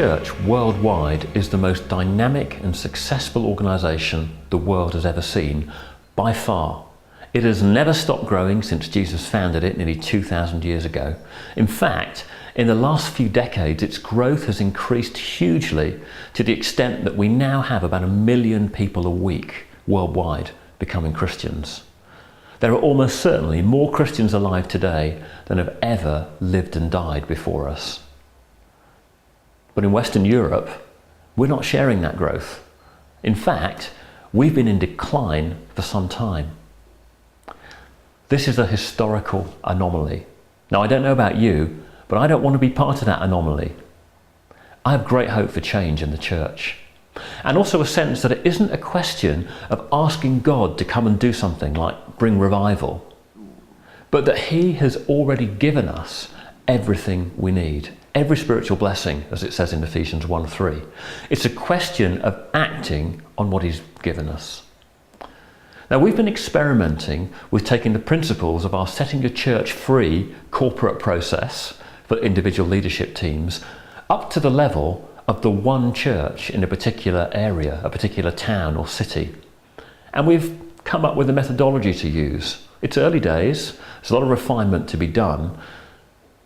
church worldwide is the most dynamic and successful organisation the world has ever seen, by far. It has never stopped growing since Jesus founded it nearly 2,000 years ago. In fact, in the last few decades, its growth has increased hugely to the extent that we now have about 1 million people a week worldwide becoming Christians. There are almost certainly more Christians alive today than have ever lived and died before us. But in Western Europe, we're not sharing that growth. In fact, we've been in decline for some time. This is a historical anomaly. Now, I don't know about you, but I don't want to be part of that anomaly. I have great hope for change in the church. And also a sense that it isn't a question of asking God to come and do something like bring revival, but that He has already given us everything we need. Every spiritual blessing, as it says in Ephesians 1:3. It's a question of acting on what He's given us. Now, we've been experimenting with taking the principles of our Setting Your Church Free corporate process for individual leadership teams up to the level of the one church in a particular area, a particular town or city. And we've come up with a methodology to use. It's early days, there's a lot of refinement to be done,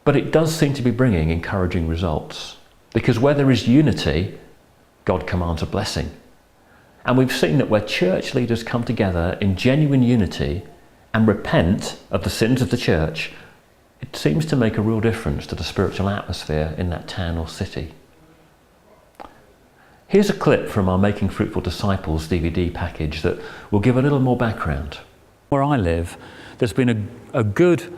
but it does seem to be bringing encouraging results. Because where there is unity, God commands a blessing. And we've seen that where church leaders come together in genuine unity and repent of the sins of the church, it seems to make a real difference to the spiritual atmosphere in that town or city. Here's a clip from our Making Fruitful Disciples DVD package that will give a little more background. Where I live, there's been a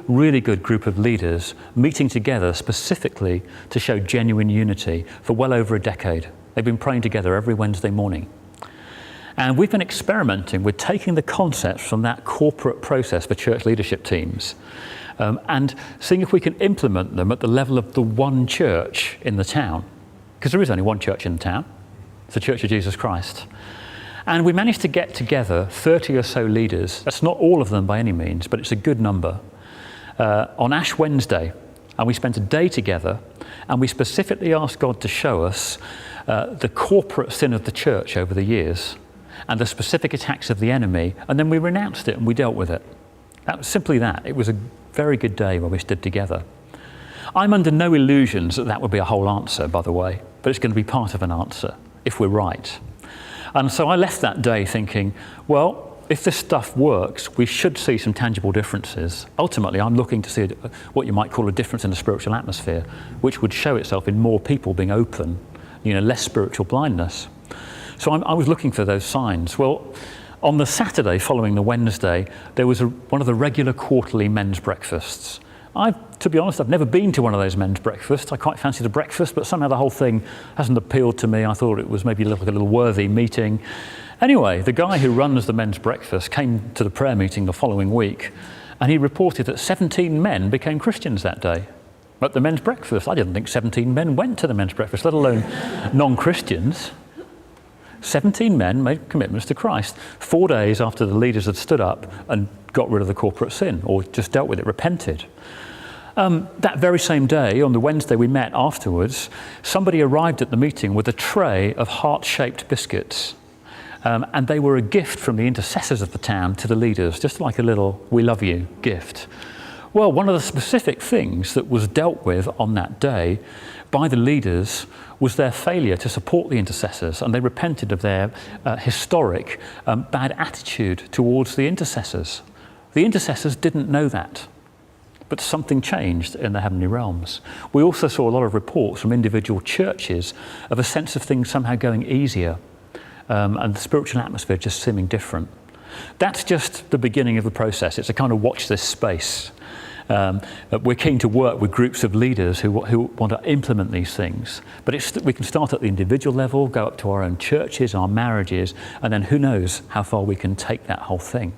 really good group of leaders meeting together specifically to show genuine unity for well over a decade. They've been praying together every Wednesday morning. And we've been experimenting with taking the concepts from that corporate process for church leadership teams and seeing if we can implement them at the level of the one church in the town. Because there is only one church in the town. It's the Church of Jesus Christ. And we managed to get together 30 or so leaders. That's not all of them by any means, but it's a good number. On Ash Wednesday, and we spent a day together, and we specifically asked God to show us the corporate sin of the church over the years, and the specific attacks of the enemy, and then we renounced it and we dealt with it. That was simply that. It was a very good day where we stood together. I'm under no illusions that that would be a whole answer, by the way, but it's going to be part of an answer, if we're right. And so I left that day thinking, well, if this stuff works, we should see some tangible differences. Ultimately, I'm looking to see what you might call a difference in the spiritual atmosphere, which would show itself in more people being open, less spiritual blindness. So I was looking for those signs. Well, on the Saturday following the Wednesday, there was one of the regular quarterly men's breakfasts. To be honest, I've never been to one of those men's breakfasts. I quite fancied a breakfast, but somehow the whole thing hasn't appealed to me. I thought it was maybe a little worthy meeting. Anyway, the guy who runs the men's breakfast came to the prayer meeting the following week, and he reported that 17 men became Christians that day at the men's breakfast. I didn't think 17 men went to the men's breakfast, let alone non-Christians. 17 men made commitments to Christ 4 days after the leaders had stood up and got rid of the corporate sin, or just dealt with it, repented. That very same day, on the Wednesday we met afterwards, somebody arrived at the meeting with a tray of heart-shaped biscuits. And they were a gift from the intercessors of the town to the leaders, just like a little "we love you" gift. Well, one of the specific things that was dealt with on that day by the leaders was their failure to support the intercessors, and they repented of their historic bad attitude towards the intercessors. The intercessors didn't know that, but something changed in the heavenly realms. We also saw a lot of reports from individual churches of a sense of things somehow going easier, and the spiritual atmosphere just seeming different. That's just the beginning of the process. It's a kind of watch this space. We're keen to work with groups of leaders who want to implement these things. But we can start at the individual level, go up to our own churches, our marriages, and then who knows how far we can take that whole thing.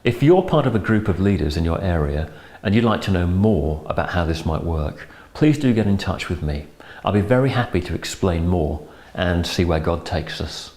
If you're part of a group of leaders in your area and you'd like to know more about how this might work, please do get in touch with me. I'll be very happy to explain more and see where God takes us.